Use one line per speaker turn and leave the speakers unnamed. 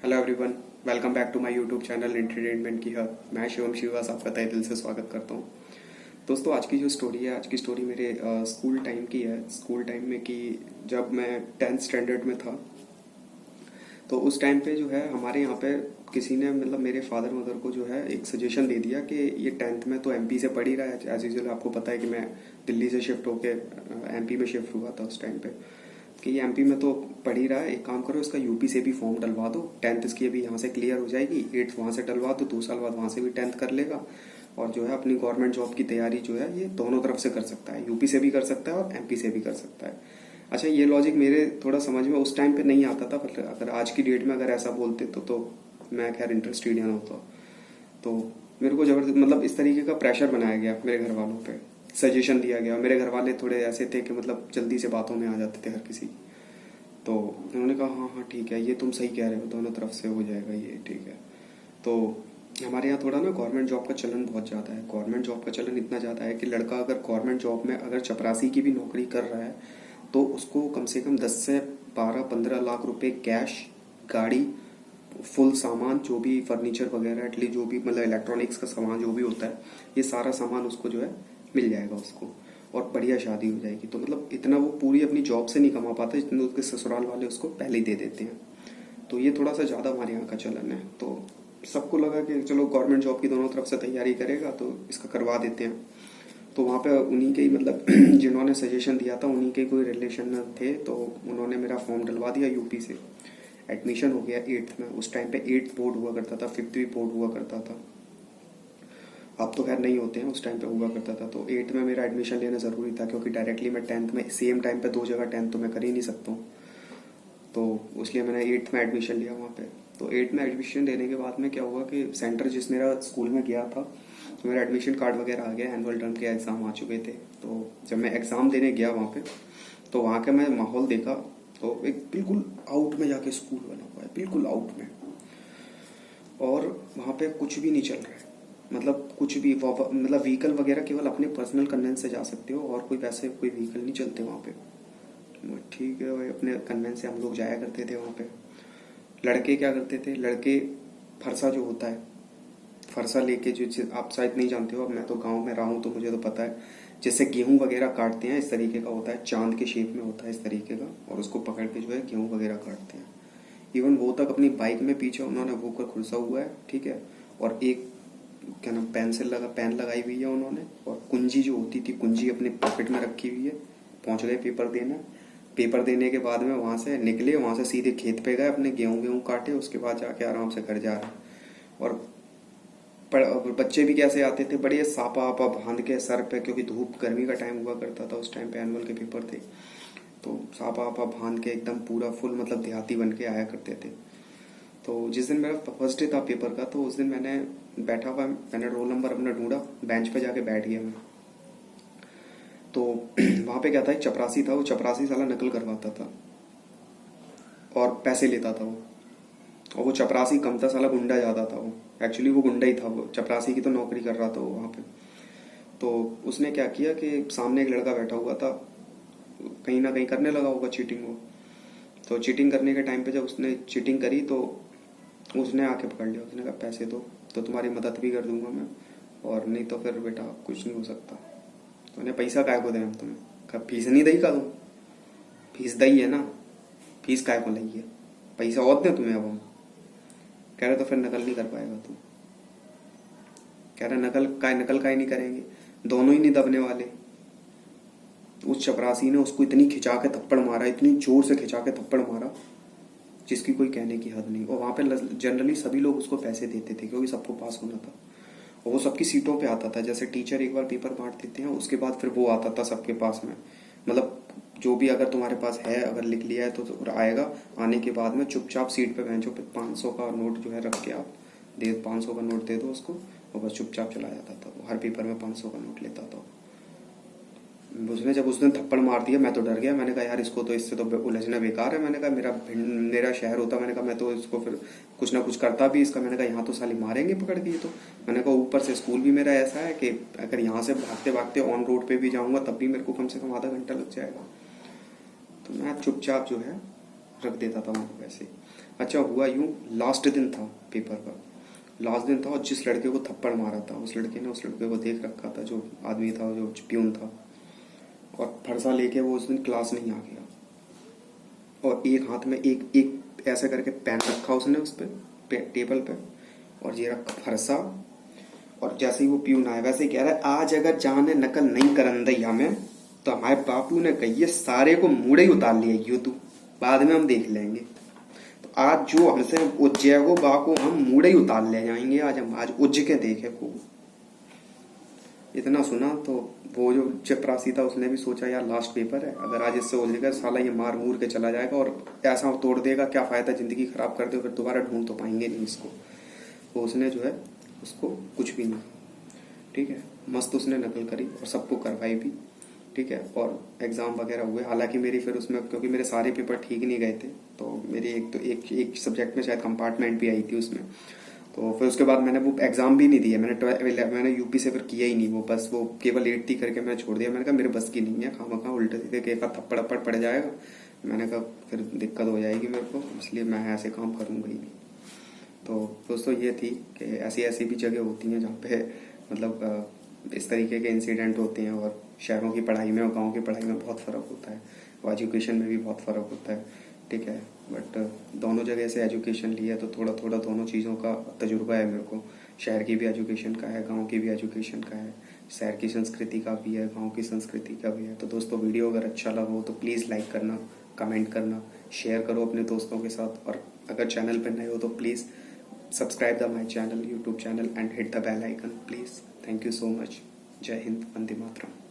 Hello everyone, welcome back to my YouTube channel entertainment की हब। मैं शिवम शिवास आपका तहे दिल से स्वागत करता हूँ। दोस्तों, आज की जो स्टोरी है, आज की स्टोरी मेरे स्कूल टाइम की है। स्कूल टाइम में कि जब मैं 10th स्टैंडर्ड में था, तो उस टाइम पे जो है हमारे यहाँ पे किसी ने मतलब मेरे फादर मदर को जो है एक सजेशन दे दिया कि ये 10th में तो एमपी से पढ़ ही रहा है। एज यूजल आपको पता है कि मैं दिल्ली से शिफ्ट होके एमपी में शिफ्ट हुआ था उस टाइम पे, कि ये एमपी में तो पढ़ ही रहा है। एक काम करो, इसका यूपी से भी फॉर्म डलवा दो। 10th इसकी अभी यहाँ से क्लियर हो जाएगी, 8th वहाँ से डलवा दो, 2 साल बाद वहाँ से भी 10th कर लेगा और जो है अपनी गवर्नमेंट जॉब की तैयारी जो है ये दोनों तरफ से कर सकता है, यूपी से भी कर सकता है और एमपी से भी कर सकता है। अच्छा, ये लॉजिक मेरे थोड़ा समझ में उस टाइम पे नहीं आता था, पर अगर आज की डेट में अगर ऐसा बोलते तो मैं खैर इंटरेस्टेड ना होता। तो मेरे को जबरदस्त मतलब इस तरीके का प्रेशर बनाया गया मेरे घर वालों पे, सजेशन दिया गया। मेरे घर वाले थोड़े ऐसे थे कि मतलब जल्दी से बातों में आ जाते थे हर किसी की। तो उन्होंने कहा हाँ हाँ ठीक है, ये तुम सही कह रहे हो, दोनों तरफ से हो जाएगा, ये ठीक है। तो हमारे यहाँ थोड़ा ना गवर्नमेंट जॉब का चलन बहुत ज़्यादा है। गवर्नमेंट जॉब का चलन इतना ज़्यादा है कि लड़का अगर गवर्नमेंट जॉब में अगर चपरासी की भी नौकरी कर रहा है तो उसको कम से कम 10 से 12-15 लाख रुपए कैश, गाड़ी, फुल सामान, जो भी फर्नीचर वगैरह, एटलीस्ट जो भी मतलब इलेक्ट्रॉनिक्स का सामान जो भी होता है, ये सारा सामान उसको जो है मिल जाएगा उसको, और बढ़िया शादी हो जाएगी। तो मतलब इतना वो पूरी अपनी जॉब से नहीं कमा पाता जितना उसके ससुराल वाले उसको पहले ही दे देते हैं। तो ये थोड़ा सा ज़्यादा हमारे यहाँ का चलन है। तो सबको लगा कि चलो गवर्नमेंट जॉब की दोनों तरफ से तैयारी करेगा तो इसका करवा देते हैं। तो वहाँ पे उन्हीं के ही मतलब जिन्होंने सजेशन दिया था उन्हीं के कोई रिलेशन थे, तो उन्होंने मेरा फॉर्म डलवा दिया यूपी से। एडमिशन हो गया 8th में। उस टाइम पे 8th बोर्ड हुआ करता था, 5th भी बोर्ड हुआ करता था। अब तो खैर नहीं होते हैं, उस टाइम पे हुआ करता था। तो 8th में मेरा एडमिशन लेना ज़रूरी था, क्योंकि डायरेक्टली मैं 10th में सेम टाइम पे 2 जगह 10th तो मैं कर ही नहीं सकता हूँ। तो इसलिए मैंने 8th में एडमिशन लिया वहाँ पे। तो 8th में एडमिशन लेने के बाद में क्या हुआ कि सेंटर जिस मेरा स्कूल में गया था, तो मेरा एडमिशन कार्ड वगैरह आ गया, एनुअल टर्म के एग्ज़ाम आ चुके थे। तो जब मैं एग्ज़ाम देने गया वहाँ पे, तो वहाँ का मैं माहौल देखा तो एक बिल्कुल आउट में जाके स्कूल बना हुआ है, बिल्कुल आउट में, और वहाँ पे कुछ भी नहीं चल रहा है। मतलब कुछ भी मतलब व्हीकल वगैरह केवल अपने पर्सनल कन्वेंस से जा सकते हो, और कोई वैसे कोई व्हीकल नहीं चलते वहाँ पे। ठीक है भाई, अपने कन्वेंस से हम लोग जाया करते थे वहाँ पे। लड़के क्या करते थे, लड़के फरसा जो होता है, फरसा लेके, जो आप शायद नहीं जानते हो, अब मैं तो गांव में रहा हूँ तो मुझे तो पता है, जैसे गेहूं वगैरह काटते हैं इस तरीके का होता है, चांद के शेप में होता है इस तरीके का, और उसको पकड़ के जो है गेहूं वगैरह काटते हैं। इवन वो तक अपनी बाइक में पीछे उन्होंने वो कर खुलसा हुआ है, ठीक है। और एक क्या नाम पेन लगाई हुई है उन्होंने, और कुंजी जो होती थी, कुंजी अपने पॉकेट में रखी हुई है। पहुंच गए पेपर देना। पेपर देने के बाद में वहां से निकले, वहां से सीधे खेत पे गए, अपने गेहूं काटे, उसके बाद जाके आराम से घर जा रहे। और बच्चे भी कैसे आते थे, बड़े सापा आपा बांध के सर पे, क्योंकि धूप गर्मी का टाइम हुआ करता था उस टाइम पे, एनुअल के पेपर थे। तो सापा आपा बांध के एकदम पूरा फुल मतलब देहाती बन के आया करते थे। तो जिस दिन मेरा फर्स्ट डे था पेपर का, तो उस दिन मैंने बैठा हुआ, मैंने रोल नंबर अपना ढूंढा, बेंच पे जाके बैठ गया मैं। तो वहां पे क्या था, एक चपरासी था, वो चपरासी साला नकल करवाता था और पैसे लेता था वो। और वो चपरासी कम था, साला गुंडा ज्यादा था वो। एक्चुअली वो गुंडा ही था, वो चपरासी की तो नौकरी कर रहा था वो वहां पे। तो उसने क्या किया कि सामने एक लड़का बैठा हुआ था, कहीं ना कहीं करने लगा होगा चीटिंग वो। तो चीटिंग करने के टाइम पे जब उसने चीटिंग करी तो उसने आके पकड़ लिया। उसने कहा पैसे दो तो तुम्हारी मदद भी कर दूंगा मैं, और नहीं तो फिर बेटा कुछ नहीं हो सकता। तो उन्हें पैसा काय को दें तुम्हें, कहा फीस नहीं दई का तुम, फीस दई है ना, फीस काय को लगी है, पैसा और दे तुम्हें अब हम। कह रहे तो फिर नकल नहीं कर पाएगा तू। कह रहे नकल काय नहीं करेंगे, दोनों ही नहीं दबने वाले। उस चपरासी ने उसको इतनी खिंचा के थप्पड़ मारा, इतनी जोर से खिंचा के थप्पड़ मारा जिसकी कोई कहने की हद नहीं। और वहां पे जनरली सभी लोग उसको पैसे देते थे, क्योंकि सबको पास होना था। और वो सबकी सीटों पे आता था, जैसे टीचर एक बार पेपर बांट देते हैं, उसके बाद फिर वो आता था सबके पास में। मतलब जो भी अगर तुम्हारे पास है, अगर लिख लिया है तो आएगा। आने के बाद में चुपचाप सीट पे बेंचों पे 500 का नोट जो है रख के आप 500 का नोट दे दो उसको, और बस चुपचाप चला जाता था। वो हर पेपर में 500 का नोट लेता था। उसने जब उस दिन थप्पड़ मार दिया, मैं तो डर गया। मैंने कहा यार इसको तो, इससे तो उलझना बेकार है। मैंने कहा मेरा शहर होता, मैंने कहा मैं तो इसको फिर कुछ ना कुछ करता भी इसका। मैंने कहा यहाँ तो साली मारेंगे पकड़ के। ये तो मैंने कहा ऊपर से स्कूल भी मेरा ऐसा है कि अगर यहाँ से भागते भागते ऑन रोड पे भी जाऊंगा तब भी मेरे को कम से कम ½ घंटा लग जाएगा। तो मैं चुपचाप जो है रख देता था वहाँ पैसे। अच्छा हुआ यूं, लास्ट दिन था पेपर का, लास्ट दिन था, और जिस लड़के को थप्पड़ मारा था उस लड़के ने उस लड़के को देख रखा था, जो आदमी था, जो प्यून था, और फरसा लेके वो उस दिन क्लास नहीं आ गया। और एक हाथ में एक एक ऐसे करके पेन रखा उसने उस पे टेबल पे, और ये रखा फरसा। और जैसे ही वो प्यून आया वैसे ही कह रहा है, आज अगर जाने नकल नहीं करन दई हमें तो हमारे बापू ने कही सारे को मुड़े ही उतार लिया यूं, तू बाद में हम देख लेंगे। तो आज जो हमसे उज्जैगो बा को हम मुड़े ही उतार ले जाएंगे, आज हम आज उज्ज के देखे को। इतना सुना तो वो जो चपरासी था उसने भी सोचा यार लास्ट पेपर है, अगर आज इससे हो जाएगा साला ये मार मूर के चला जाएगा और ऐसा तोड़ देगा, क्या फायदा, जिंदगी खराब कर दे फिर दोबारा ढूंढ तो पाएंगे नहीं इसको। तो उसने जो है उसको कुछ भी नहीं, ठीक है, मस्त उसने नकल करी और सबको करवाई भी, ठीक है। और एग्जाम वगैरह हुए, हालांकि मेरी फिर उसमें क्योंकि मेरे सारे पेपर ठीक नहीं गए थे तो मेरी एक सब्जेक्ट में शायद कंपार्टमेंट भी आई थी उसमें। तो फिर उसके बाद मैंने वो एग्जाम भी नहीं दिया, मैंने यूपी से फिर किया ही नहीं वो, बस वो केवल 8th करके मैं छोड़ दिया। मैंने कहा मेरे बस की नहीं है, खामा उल्टे सीधे के का थप्पड़ अप्पड़ पड़ जाएगा, मैंने कहा फिर दिक्कत हो जाएगी मेरे को, इसलिए मैं ऐसे काम करूंगा ही नहीं। तो दोस्तों ये थी कि ऐसी ऐसी भी जगह होती हैं जहाँ पे मतलब इस तरीके के इंसिडेंट होते हैं, और शहरों की पढ़ाई में और गाँव की पढ़ाई में बहुत फ़र्क होता है, और एजुकेशन में भी बहुत फ़र्क होता है, ठीक है। बट दोनों जगह से एजुकेशन लिया तो थोड़ा थोड़ा दोनों चीज़ों का तजुर्बा है मेरे को, शहर की भी एजुकेशन का है, गांव की भी एजुकेशन का है, शहर की संस्कृति का भी है, गांव की संस्कृति का भी है। तो दोस्तों वीडियो अगर अच्छा लगा हो तो प्लीज़ लाइक करना, कमेंट करना, शेयर करो अपने दोस्तों के साथ, और अगर चैनल पर नए हो तो please subscribe the my channel, YouTube channel, and hit the bell icon please. Thank you so much. Jai Hind, Vande Mataram.